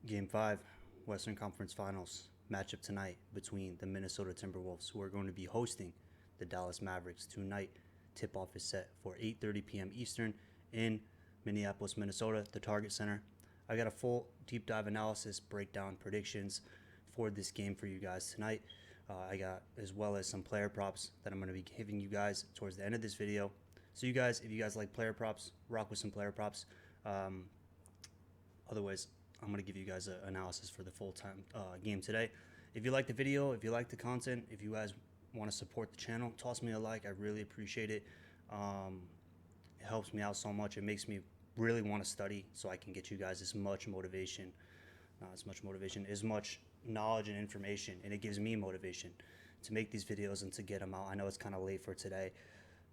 Game 5, Western Conference Finals matchup tonight between the Minnesota Timberwolves, who are going to be hosting the Dallas Mavericks tonight. Tip-off is set for 8:30 p.m. Eastern in Minneapolis, Minnesota, the Target Center. I got a full deep dive analysis, breakdown, predictions for this game for you guys tonight. I got as well as some player props that I'm going to be giving you guys towards the end of this video. So you guys, if you guys like player props, rock with some player props. Otherwise, I'm going to give you guys an analysis for the full-time game today. If you like the video, if you like the content, if you guys want to support the channel, toss me a like. I really appreciate it. It helps me out so much. It makes me really want to study so I can get you guys as much motivation, not as much motivation, as much knowledge and information. And it gives me motivation to make these videos and to get them out. I know it's kind of late for today.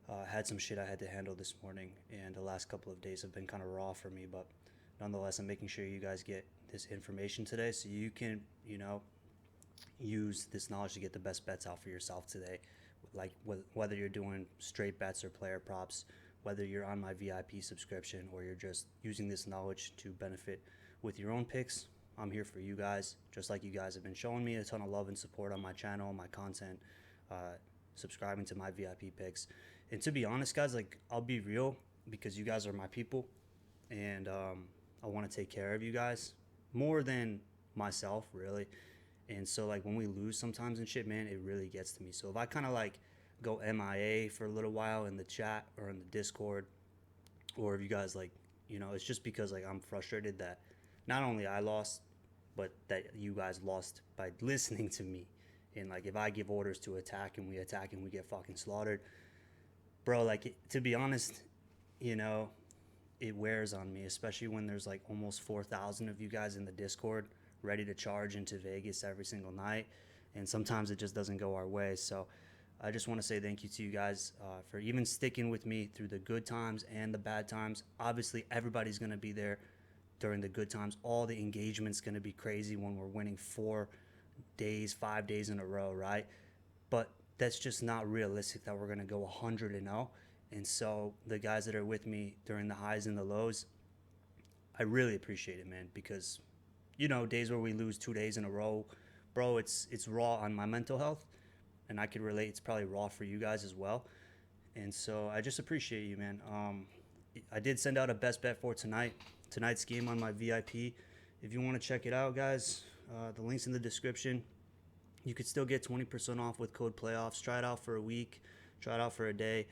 I had some shit I had to handle this morning, and the last couple of days have been kind of raw for me, but nonetheless, I'm making sure you guys get this information today so you can, use this knowledge to get the best bets out for yourself today. Like whether you're doing straight bets or player props, whether you're on my VIP subscription or you're just using this knowledge to benefit with your own picks, I'm here for you guys. Just like you guys have been showing me a ton of love and support on my channel, my content, subscribing to my VIP picks. And to be honest, guys, like, I'll be real, because you guys are my people, and I want to take care of you guys more than myself, really. And so, like, when we lose sometimes and shit, man, it really gets to me. So if I kind of like go MIA for a little while in the chat or in the Discord, or if you guys like, it's just because like I'm frustrated that not only I lost, but that you guys lost by listening to me. And like, if I give orders to attack and we get fucking slaughtered, bro, like, to be honest, it wears on me, especially when there's like almost 4,000 of you guys in the Discord ready to charge into Vegas every single night. And sometimes it just doesn't go our way. So I just want to say thank you to you guys for even sticking with me through the good times and the bad times. Obviously, everybody's going to be there during the good times. All the engagement's going to be crazy when we're winning 4 days, 5 days in a row, right? But that's just not realistic that we're going to go 100-0. And so the guys that are with me during the highs and the lows, I really appreciate it, man, because, days where we lose 2 days in a row, bro, it's raw on my mental health, and I could relate. It's probably raw for you guys as well. And so I just appreciate you, man. I did send out a best bet for tonight's game on my VIP. If you want to check it out, guys, the link's in the description. You could still get 20% off with code playoffs. Try it out for a week. Try it out for a day.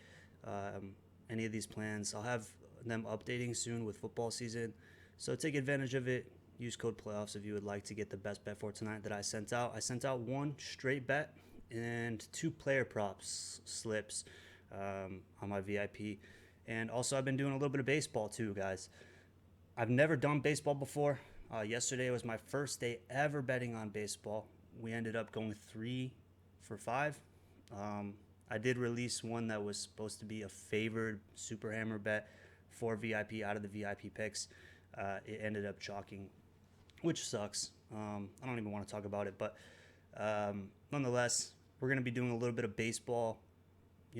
Any of these plans, I'll have them updating soon with football season. So take advantage of it. Use code playoffs if you would like to get the best bet for tonight that I sent out. I sent out one straight bet and 2 player props slips on my VIP. And also, I've been doing a little bit of baseball too, guys. I've never done baseball before. Yesterday was my first day ever betting on baseball. We ended up going 3 for 5. I did release one that was supposed to be a favored super hammer bet for VIP out of the VIP picks. It ended up chalking, which sucks. I don't even want to talk about it, but nonetheless, we're going to be doing a little bit of baseball.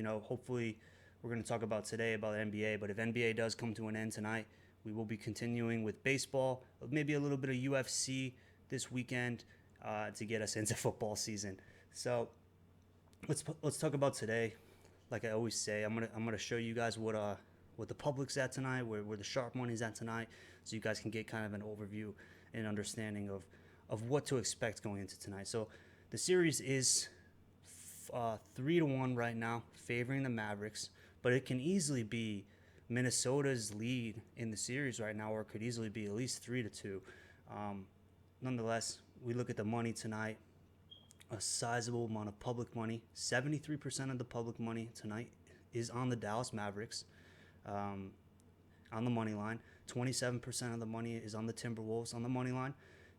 Hopefully we're going to talk about today about NBA, but if NBA does come to an end tonight, we will be continuing with baseball, maybe a little bit of UFC this weekend to get us into football season. So let's talk about today. Like I always say, I'm gonna show you guys what the public's at tonight, where the sharp money's at tonight, so you guys can get kind of an overview and understanding of what to expect going into tonight. So the series is 3-1 right now, favoring the Mavericks, but it can easily be Minnesota's lead in the series right now, or it could easily be at least 3-2. Nonetheless, we look at the money tonight. A sizable amount of public money. 73% of the public money tonight is on the Dallas Mavericks on the money line. 27% of the money is on the Timberwolves on the money line.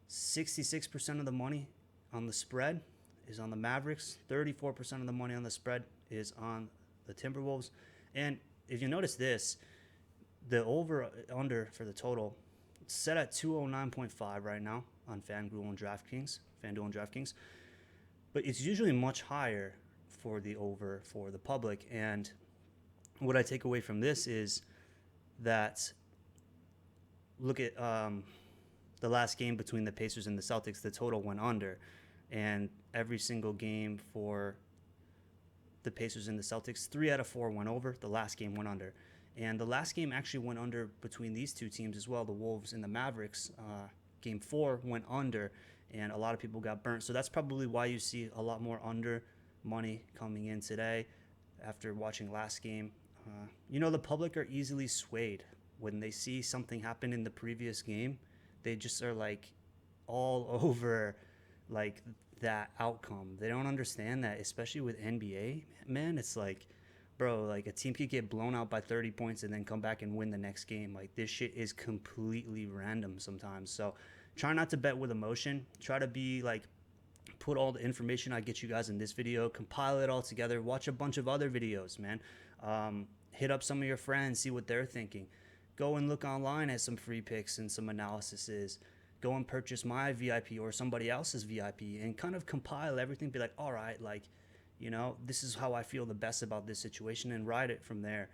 66% of the money on the spread is on the Mavericks. 34% of the money on the spread is on the Timberwolves. And if you notice this, the over-under for the total, it's set at 209.5 right now on FanDuel and DraftKings. But it's usually much higher for the over for the public. And what I take away from this is that look at the the last game between the Pacers and the Celtics, the total went under. And every single game for the Pacers and the Celtics, 3 out of 4 went over. The last game went under. And the last game actually went under between these two teams as well, the Wolves and the Mavericks. Game 4 went under, and a lot of people got burnt. So that's probably why you see a lot more under money coming in today after watching last game. The public are easily swayed when they see something happen in the previous game. They just are like all over like that outcome. They don't understand that, especially with NBA, man. It's like, bro, like a team could get blown out by 30 points and then come back and win the next game. Like this shit is completely random sometimes. So try not to bet with emotion. Try to be like, put all the information I get you guys in this video, compile it all together, watch a bunch of other videos, man. Hit up some of your friends, see what they're thinking. Go and look online at some free picks and some analyses. Go and purchase my VIP or somebody else's VIP and kind of compile everything. Be like, all right, like, this is how I feel the best about this situation, and ride it from there.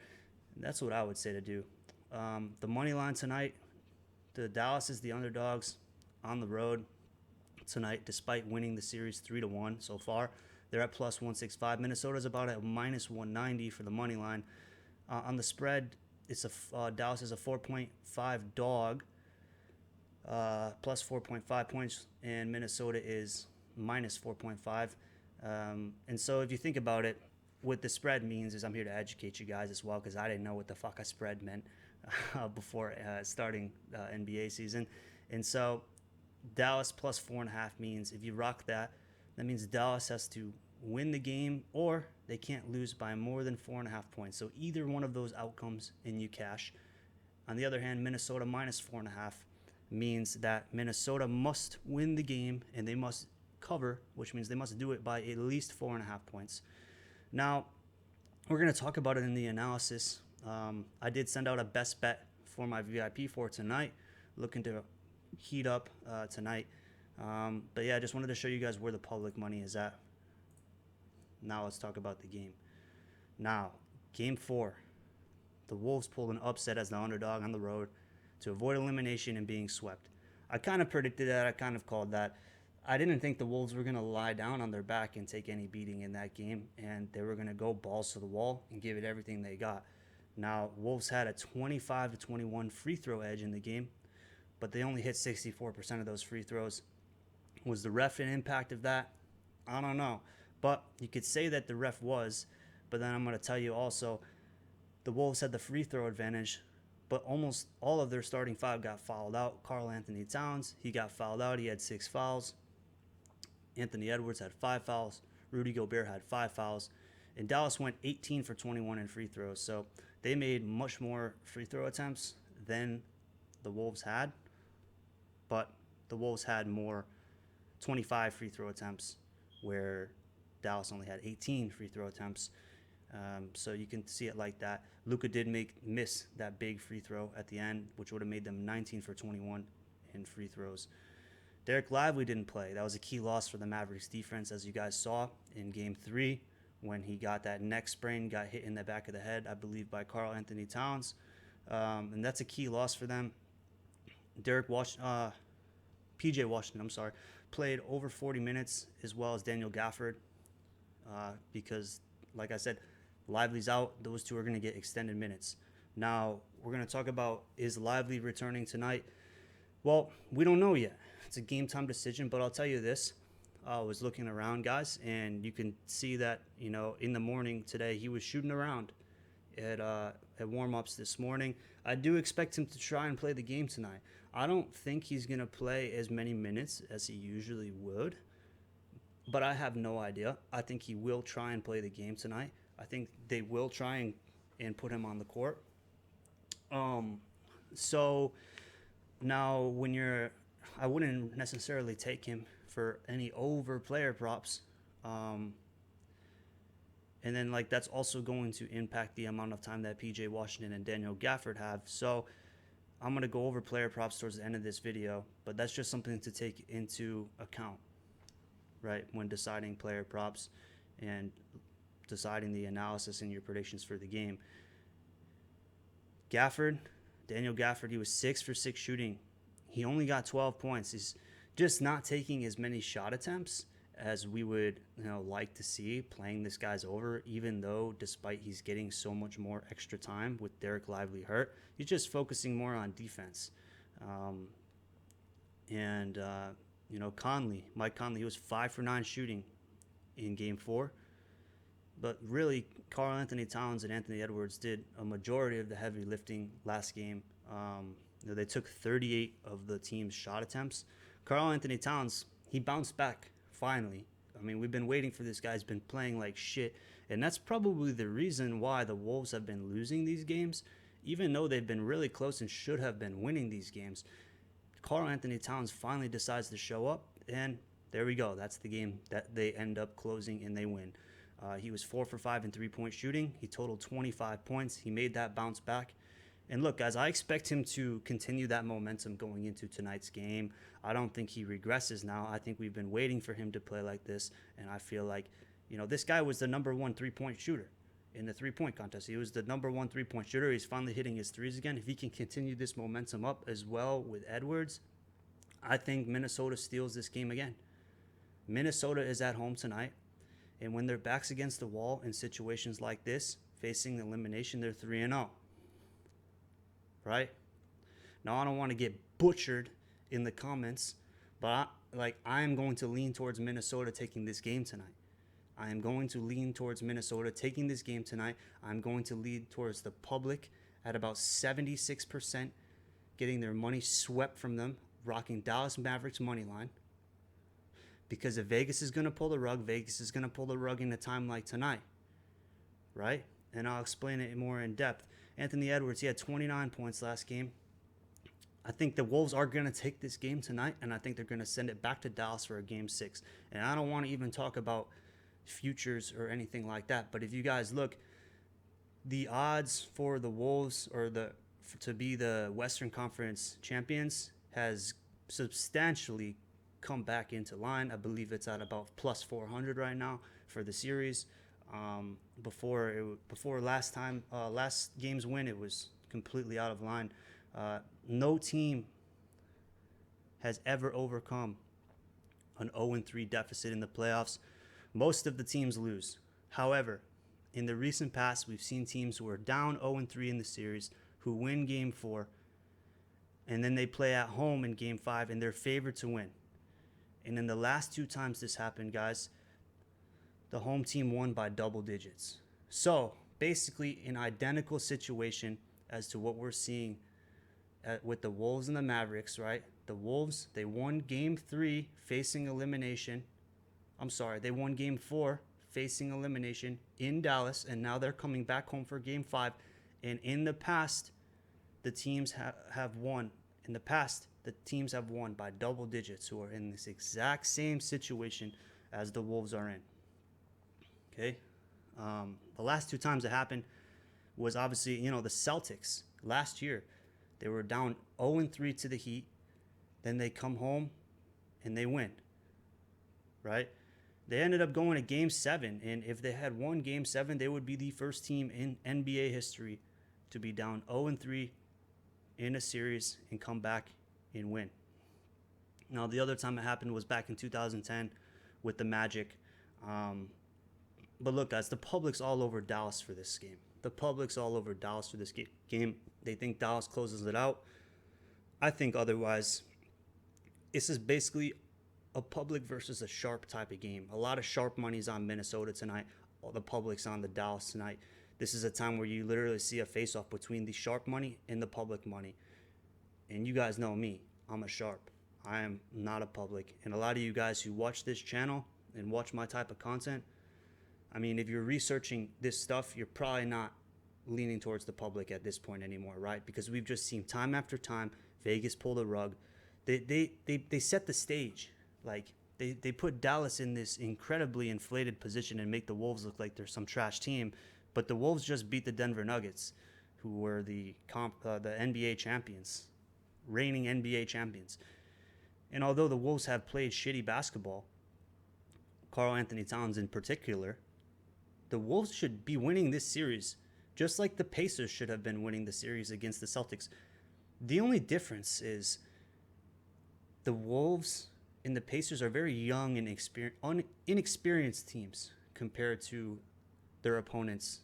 And that's what I would say to do. The money line tonight, the Dallas is the underdogs on the road tonight, despite winning the series 3-1 so far. They're at plus 165. Minnesota's about at minus 190 for the money line. On the spread, it's Dallas is a 4.5 dog, plus 4.5 points, and Minnesota is minus 4.5. And so if you think about it, what the spread means is I'm here to educate you guys as well, because I didn't know what the fuck a spread meant before starting NBA season. And so Dallas plus 4.5 means if you rock that, that means Dallas has to win the game or they can't lose by more than 4.5 points. So either one of those outcomes and you cash. On the other hand, Minnesota minus 4.5 means that Minnesota must win the game and they must cover, which means they must do it by at least 4.5 points. Now, we're going to talk about it in the analysis. I did send out a best bet for my VIP for tonight, looking to heat up tonight. But yeah, I just wanted to show you guys where the public money is at. Now let's talk about the game. Now, game 4, the Wolves pulled an upset as the underdog on the road to avoid elimination and being swept. I kind of predicted that. I kind of called that. I didn't think the Wolves were going to lie down on their back and take any beating in that game, and they were going to go balls to the wall and give it everything they got. Now, Wolves had a 25-21 free throw edge in the game, but they only hit 64% of those free throws. Was the ref an impact of that? I don't know. But you could say that the ref was, but then I'm going to tell you also, the Wolves had the free throw advantage, but almost all of their starting 5 got fouled out. Karl-Anthony Towns, he got fouled out. He had 6 fouls. Anthony Edwards had 5 fouls. Rudy Gobert had 5 fouls. And Dallas went 18 for 21 in free throws. So they made much more free throw attempts than the Wolves had. But the Wolves had more 25 free throw attempts, where Dallas only had 18 free throw attempts. So you can see it like that. Luka did miss that big free throw at the end, which would have made them 19 for 21 in free throws. Derek Lively didn't play. That was a key loss for the Mavericks defense, as you guys saw in Game 3 when he got that neck sprain, got hit in the back of the head, I believe, by Karl-Anthony Towns. And that's a key loss for them. PJ Washington, played over 40 minutes, as well as Daniel Gafford, because, like I said, Lively's out. Those two are going to get extended minutes. Now, we're going to talk about, is Lively returning tonight? Well, we don't know yet. It's a game-time decision, but I'll tell you this. I was looking around, guys, and you can see that, in the morning today, he was shooting around at warm-ups this morning. I do expect him to try and play the game tonight. I don't think he's going to play as many minutes as he usually would, but I have no idea. I think he will try and play the game tonight. I think they will try and put him on the court. So now I wouldn't necessarily take him for any over player props. And then that's also going to impact the amount of time that PJ Washington and Daniel Gafford have. So I'm going to go over player props towards the end of this video, but that's just something to take into account, right, when deciding player props and deciding the analysis and your predictions for the game. Daniel Gafford, he was 6 for 6 shooting. He only got 12 points. He's just not taking as many shot attempts as we would like to see playing this guy's over, even though despite he's getting so much more extra time with Derek Lively hurt, he's just focusing more on defense. Mike Conley, he was 5 for 9 shooting in game 4. But really, Karl Anthony Towns and Anthony Edwards did a majority of the heavy lifting last game. They took 38 of the team's shot attempts. Karl Anthony Towns, he bounced back finally. I mean, we've been waiting for this guy. He's been playing like shit. And that's probably the reason why the Wolves have been losing these games, even though they've been really close and should have been winning these games. Karl Anthony Towns finally decides to show up, and there we go. That's the game that they end up closing, and they win. He was 4 for 5 in three-point shooting. He totaled 25 points. He made that bounce back. And look, guys, I expect him to continue that momentum going into tonight's game. I don't think he regresses now. I think we've been waiting for him to play like this, and I feel like, this guy was the number 1 three-point shooter in the three-point contest. He was the number 1 three-point shooter. He's finally hitting his threes again. If he can continue this momentum up as well with Edwards, I think Minnesota steals this game again. Minnesota is at home tonight. And when their back's against the wall in situations like this, facing elimination, they're 3-0. Right? Now, I don't want to get butchered in the comments, but I am going to lean towards Minnesota taking this game tonight. I am going to lean towards Minnesota taking this game tonight. I'm going to lead towards the public at about 76%, getting their money swept from them, rocking Dallas Mavericks money line. Because if Vegas is going to pull the rug, Vegas is going to pull the rug in a time like tonight, right? And I'll explain it more in depth. Anthony Edwards, he had 29 points last game. I think the Wolves are going to take this game tonight, and I think they're going to send it back to Dallas for a Game 6. And I don't want to even talk about futures or anything like that. But if you guys look, the odds for the Wolves to be the Western Conference champions has substantially come back into line. I believe it's at about plus 400 right now for the series. Before last game's win, it was completely out of line. No team has ever overcome an 0-3 deficit in the playoffs. Most of the teams lose. However, in the recent past, we've seen teams who are down 0-3 in the series who win Game 4, and then they play at home in Game 5, and they're favored to win. And in the last 2 times this happened, guys, the home team won by double digits. So basically an identical situation as to what we're seeing with the Wolves and the Mavericks, right? The Wolves, they won Game 3 facing elimination. They won Game 4 facing elimination in Dallas, and now they're coming back home for Game 5. And in the past, the teams have won. In the past, the teams have won by double digits who are in this exact same situation as the Wolves are in. Okay? The last 2 times it happened was obviously, the Celtics last year. They were down 0-3 to the Heat. Then they come home and they win. Right? They ended up going to Game 7. And if they had won Game 7, they would be the first team in NBA history to be down 0-3 in a series and come back and win. Now, the other time it happened was back in 2010 with the Magic. But look, guys, the public's all over Dallas for this game. The public's all over Dallas for this game. They think Dallas closes it out. I think otherwise. This is basically a public versus a sharp type of game. A lot of sharp money's on Minnesota tonight. All the public's on the Dallas tonight. This is a time where you literally see a face-off between the sharp money and the public money. And you guys know me. I'm a sharp. I am not a public. And a lot of you guys who watch this channel and watch my type of content, I mean, if you're researching this stuff, you're probably not leaning towards the public at this point anymore, right? Because we've just seen time after time Vegas pull the rug. They set the stage. Like, they put Dallas in this incredibly inflated position and make the Wolves look like they're some trash team. But the Wolves just beat the Denver Nuggets, who were the NBA champions, reigning NBA champions. And although the Wolves have played shitty basketball, Karl Anthony Towns in particular, the Wolves should be winning this series, just like the Pacers should have been winning the series against the Celtics. The only difference is the Wolves and the Pacers are very young and inexperienced teams compared to their opponents,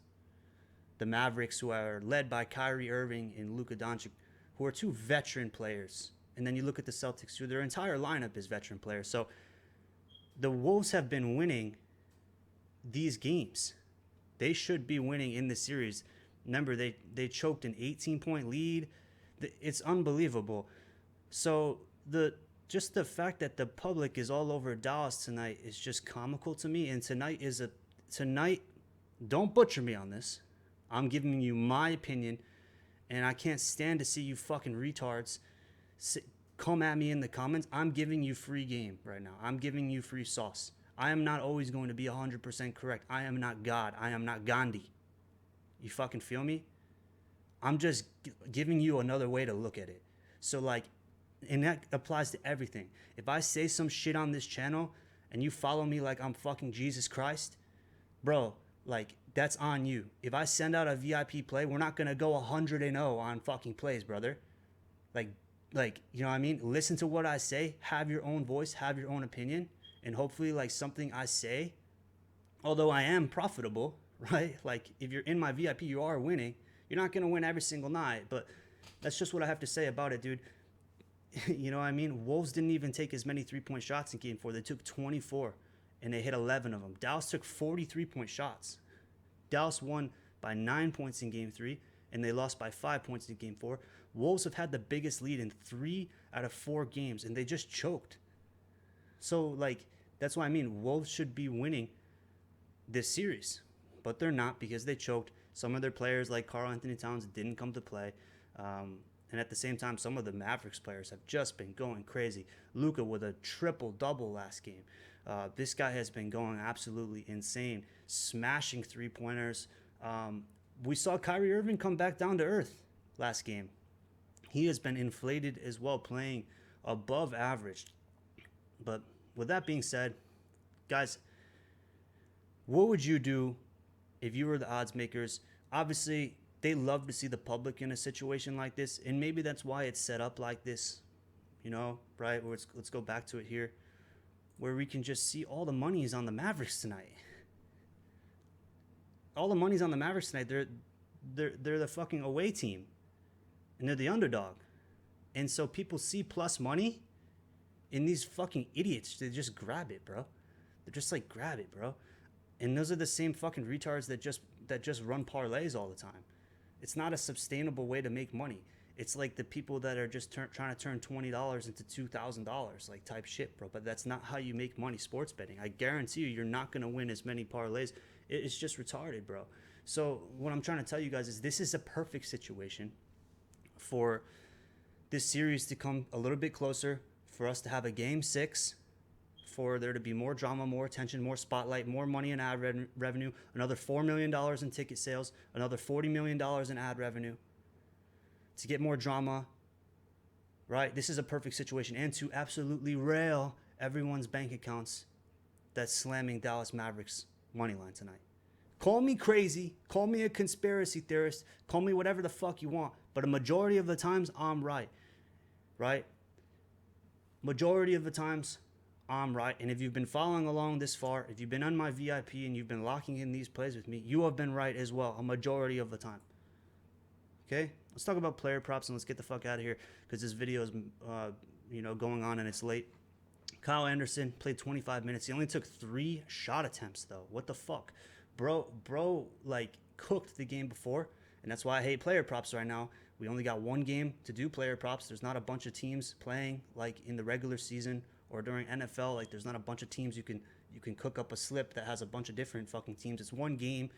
the Mavericks, who are led by Kyrie Irving and Luka Doncic, who are two veteran players. And then you look at the Celtics, who their entire lineup is veteran players. So the Wolves have been winning these games. They should be winning in the series. Remember, they choked an 18-point lead. It's unbelievable. So just the fact that the public is all over Dallas tonight is just comical to me. And tonight, don't butcher me on this. I'm giving you my opinion, and I can't stand to see you fucking retards come at me in the comments. I'm giving you free game right now. I'm giving you free sauce. I am not always going to be 100% correct. I am not God. I am not Gandhi. You fucking feel me? I'm just giving you another way to look at it. So, like, and that applies to everything. If I say some shit on this channel and you follow me like I'm fucking Jesus Christ, bro, like, that's on you. If I send out a VIP play, we're not going to go 100-0 on fucking plays, brother. Like, you know what I mean? Listen to what I say. Have your own voice. Have your own opinion. And hopefully, like, something I say, although I am profitable, right? Like, if you're in my VIP, you are winning. You're not going to win every single night. But that's just what I have to say about it, dude. You know what I mean? Wolves didn't even take as many three-point shots in Game 4. They took 24, and they hit 11 of them. Dallas took 40 three-point shots. Dallas won by 9 points in Game 3, and they lost by 5 points in Game 4. Wolves have had the biggest lead in 3 out of 4 games, and they just choked. So, like, that's what I mean. Wolves should be winning this series, but they're not because they choked. Some of their players, like Karl Anthony Towns, didn't come to play. And at the same time, some of the Mavericks players have just been going crazy. Luka with a triple-double last game. This guy has been going absolutely insane, smashing three-pointers. We saw Kyrie Irving come back down to earth last game. He has been inflated as well, playing above average. But with that being said, guys, what would you do if you were the odds makers? Obviously, they love to see the public in a situation like this, and maybe that's why it's set up like this, you know, right? Let's go back to it here, where we can just see all the money is on the Mavericks tonight. All the money's on the Mavericks tonight. They're the fucking away team, and they're the underdog. And so people see plus money, and these fucking idiots, they just grab it, bro. They're just like, grab it, bro. And those are the same fucking retards that just run parlays all the time. It's not a sustainable way to make money. It's like the people that are just trying to turn $20 into $2,000, like, type shit, bro. But that's not how you make money sports betting. I guarantee you're not going to win as many parlays. It's just retarded, bro. So what I'm trying to tell you guys is this is a perfect situation for this series to come a little bit closer, for us to have a Game 6, for there to be more drama, more attention, more spotlight, more money in ad revenue, another $4 million in ticket sales, another $40 million in ad revenue, to get more drama, right? This is a perfect situation, and to absolutely rail everyone's bank accounts that's slamming Dallas Mavericks money line tonight. Call me crazy, call me a conspiracy theorist, call me whatever the fuck you want, but a majority of the times I'm right? Majority of the times I'm right. And if you've been following along this far, if you've been on my VIP and you've been locking in these plays with me, you have been right as well, a majority of the time. Okay, let's talk about player props and let's get the fuck out of here, because this video is going on and it's late. Kyle Anderson played 25 minutes. He only took 3 shot attempts though. What the fuck? Bro, like, cooked the game before, and that's why I hate player props right now. We only got 1 game to do player props. There's not a bunch of teams playing like in the regular season or during NFL. Like, there's not a bunch of teams you can cook up a slip that has a bunch of different fucking teams. It's 1 game.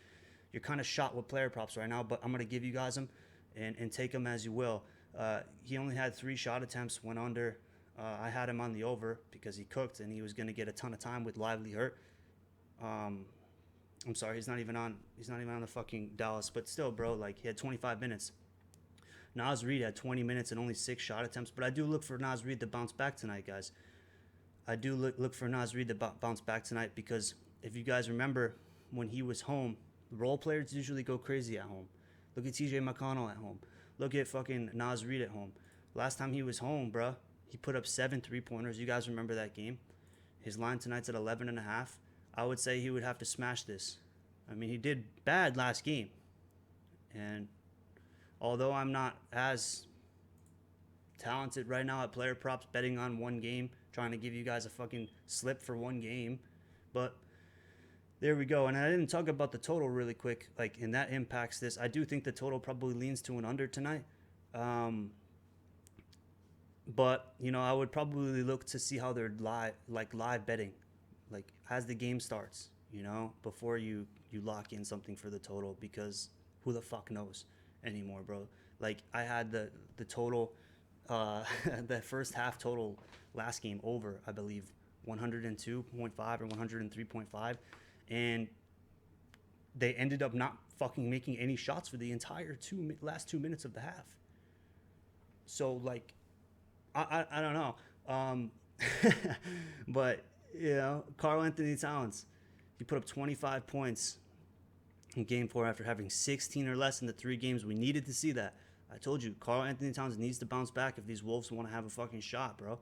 You're kind of shot with player props right now, but I'm going to give you guys them and take them as you will. He only had 3 shot attempts, went under. I had him on the over because he cooked and he was going to get a ton of time with Lively hurt. I'm sorry, he's not even on the fucking Dallas, but still, bro, like, he had 25 minutes. Naz Reid had 20 minutes and only 6 shot attempts, but I do look for Naz Reid to bounce back tonight, guys. I do look for Naz Reid to bounce back tonight, because if you guys remember, when he was home, role players usually go crazy at home. Look at TJ McConnell at home. Look at fucking Naz Reid at home. Last time he was home, bruh, He put up 7 3-pointers. You guys remember that game? His line tonight's at 11.5. I would say he would have to smash this. I mean, he did bad last game. And although I'm not as talented right now at player props, betting on one game, trying to give you guys a fucking slip for one game, but there we go. And I didn't talk about the total really quick, like, and that impacts this. I do think the total probably leans to an under tonight. But, you know, I would probably look to see how they're live betting, like as the game starts, you know, before you lock in something for the total, because who the fuck knows anymore, bro. Like, I had the total, the first half total last game over, I believe, 102.5 or 103.5. And they ended up not fucking making any shots for the entire last 2 minutes of the half. So, like, I don't know. But, you know, Karl Anthony Towns, he put up 25 points in game 4 after having 16 or less in the 3 games. We needed to see that. I told you, Karl Anthony Towns needs to bounce back if these Wolves want to have a fucking shot, bro.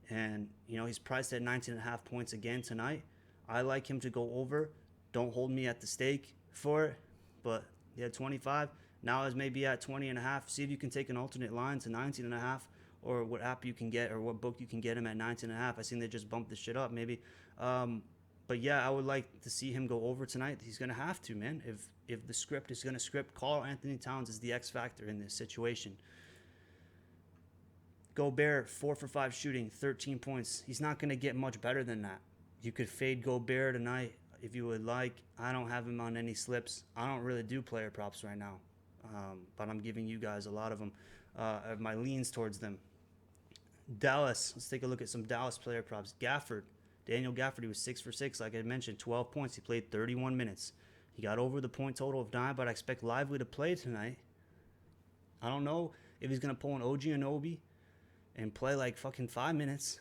And, you know, he's priced at 19.5 points again tonight. I like him to go over. Don't hold me at the stake for it. But he had 25. Now is maybe at 20.5. See if you can take an alternate line to 19.5. Or what app you can get, or what book you can get him at 19.5. I seen they just bumped this shit up, maybe. But yeah, I would like to see him go over tonight. He's gonna have to, man. If the script is gonna script, Karl Anthony Towns is the X factor in this situation. Gobert, 4 for 5 shooting, 13 points. He's not gonna get much better than that. You could fade Gobert tonight if you would like. I don't have him on any slips. I don't really do player props right now, but I'm giving you guys a lot of them, of my leans towards them. Dallas, let's take a look at some Dallas player props. Daniel Gafford, he was 6 for 6, like I mentioned, 12 points. He played 31 minutes. He got over the point total of 9, but I expect Lively to play tonight. I don't know if he's going to pull an OG Anunoby and play like fucking 5 minutes.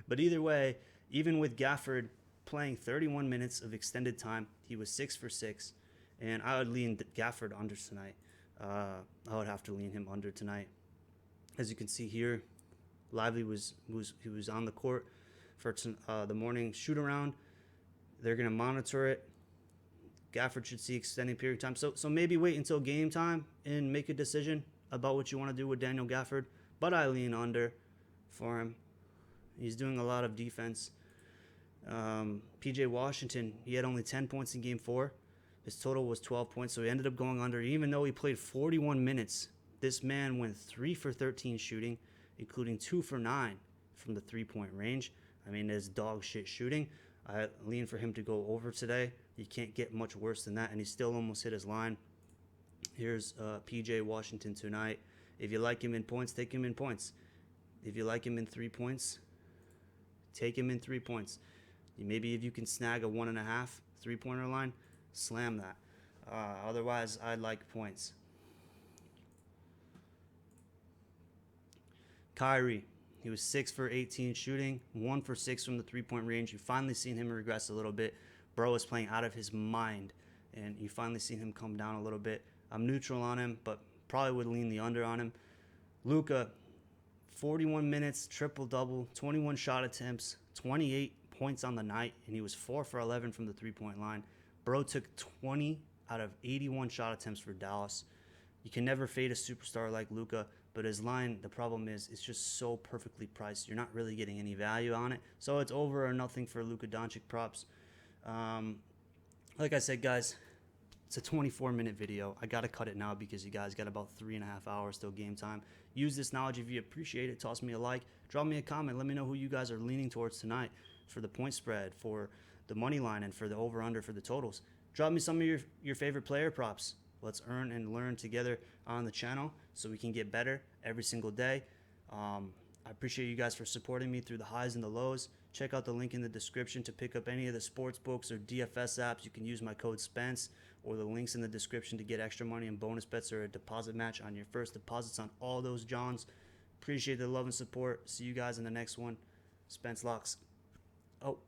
But either way, even with Gafford playing 31 minutes of extended time, he was 6 for 6. And I would lean Gafford under tonight. I would have to lean him under tonight. As you can see here, Lively was on the court for the morning shoot around. They're gonna monitor it. Gafford should see extended period of time. So maybe wait until game time and make a decision about what you want to do with Daniel Gafford. But I lean under for him. He's doing a lot of defense. PJ Washington, he had only 10 points in game 4. His total was 12 points, so he ended up going under. Even though he played 41 minutes, this man went 3 for 13 shooting, including 2 for 9 from the 3-point range. I mean, there's dog shit shooting. I lean for him to go over today. You can't get much worse than that, and he still almost hit his line. Here's PJ Washington tonight. If you like him in points, take him in points. If you like him in 3 points, take him in 3 points. Maybe if you can snag a 1.5 3-pointer line, slam that. Otherwise, I like points. Kyrie, he was 6 for 18 shooting, 1 for 6 from the 3-point range. You've finally seen him regress a little bit. Bro is playing out of his mind, and you finally seen him come down a little bit. I'm neutral on him, but probably would lean the under on him. Luka, 41 minutes, triple-double, 21 shot attempts, 28 points on the night, and he was 4 for 11 from the 3-point line. Bro took 20 out of 81 shot attempts for Dallas. You can never fade a superstar like Luka, but his line, the problem is, it's just so perfectly priced. You're not really getting any value on it. So it's over or nothing for Luka Doncic props. Like I said, guys, it's a 24-minute video. I got to cut it now because you guys got about 3.5 hours till game time. Use this knowledge if you appreciate it. Toss me a like. Drop me a comment. Let me know who you guys are leaning towards tonight for the point spread, for the money line, and for the over-under for the totals. Drop me some of your favorite player props. Let's earn and learn together on the channel so we can get better every single day. I appreciate you guys for supporting me through the highs and the lows. Check out the link in the description to pick up any of the sports books or DFS apps. You can use my code SPENCE or the links in the description to get extra money and bonus bets or a deposit match on your first deposits on all those Johns. Appreciate the love and support. See you guys in the next one. Spence Locks. Oh.